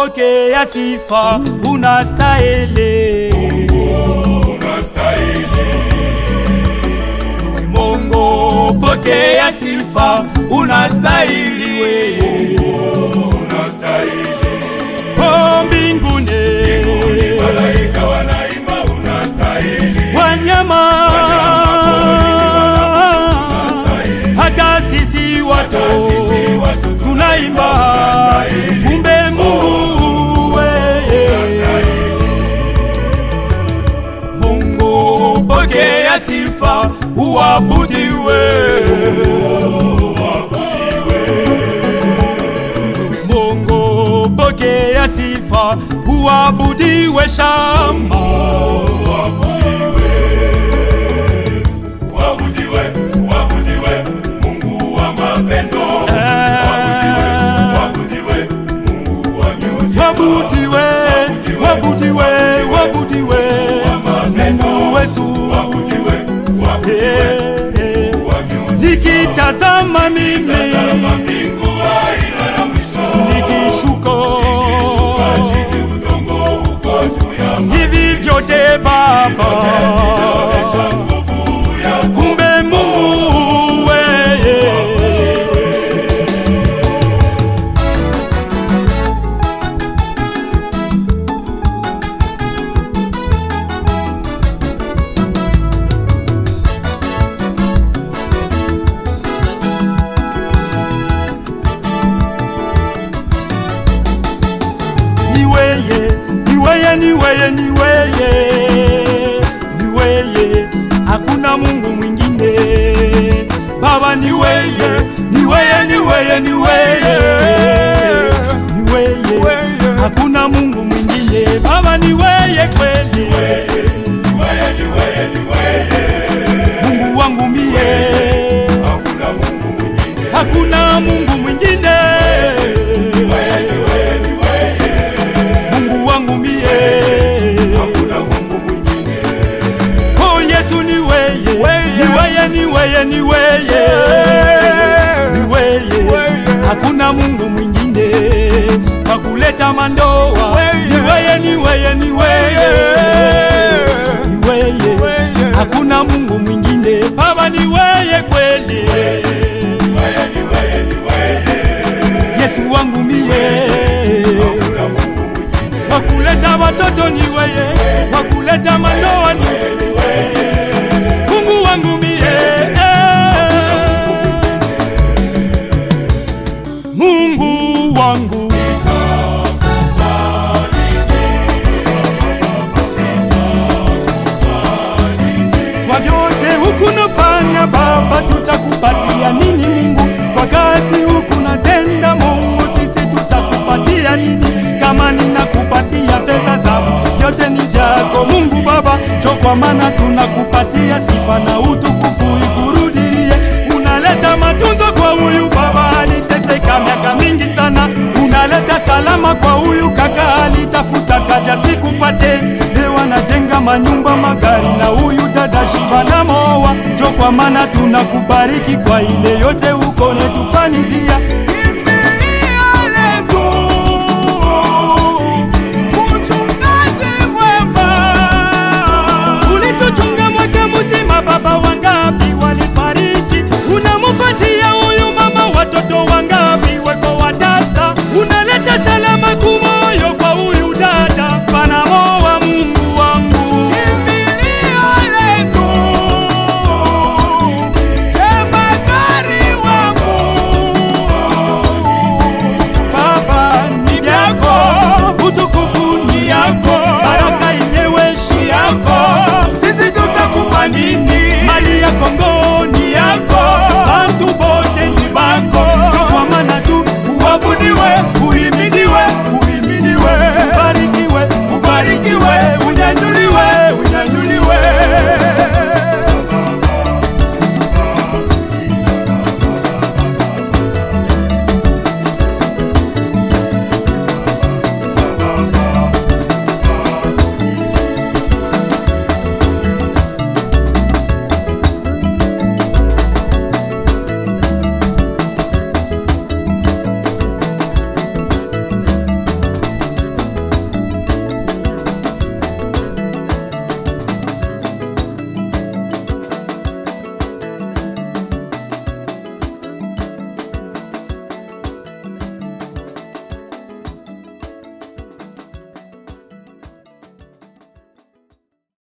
pokea sifa, unastahili. Mungu pokea sifa, unastahili wewe. Oh, mbinguni malaika wanaimba unastahili, wanyama hata sisi watu tunaimba, kumbe Mungu wewe. Mungu pokea sifa, uabudiwe. Mungu pokea sifa, uabudiwe. Shamba nikitazama mimi nikishuka hivi vyote Baba, kumbe Mungu wewe. Niweye, hakuna Mungu mwingine Baba, niweye, hakuna Mungu mwingine Baba, niweye kweli, Mungu wangu mie, hakuna Mungu mwingine Mungu wangu mie. Hakuna Mungu mwingine wakuleta mandoa, niweye, hakuna Mungu mwingine Baba, niweye kweli, Yesu wangu mie, wakuleta watoto niweye, wakuleta mandoa niweye, Mungu wangu mie. Mungu wangu kwa vyote hukunafanya Baba, tutakupatia nini Mungu? Kwa kazi hukunatenda Mungu, sisi tutakupatia nini? Kama ninakupatia fedha zangu, vyote ni vyako Mungu Baba, kwa maana tunakupatia sifa na utukufu ikurudilie. Unaleta matunzo kwa huyu baba aliteseka miaka mingi sana, unaleta salama kwa huyu kaka alitafuta kazi asikupate, leo anajenga manyumba magari, na huyu dada shiba na moa. Kwa maana tunakubariki kwa ile yote uko netufanizia,